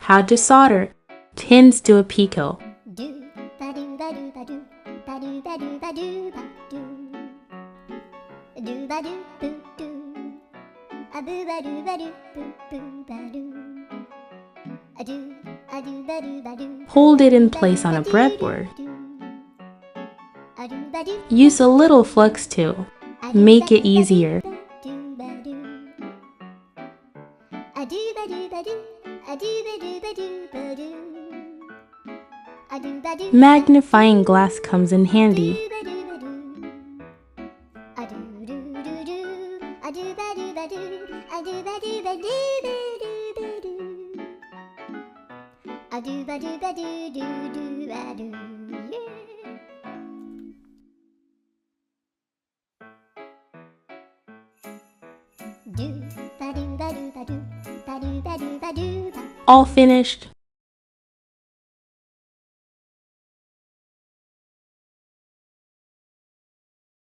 How to solder pins to a Pico. Hold it in place on a breadboard. Use a little flux to make it easier. Magnifying glass comes in handy. All finished.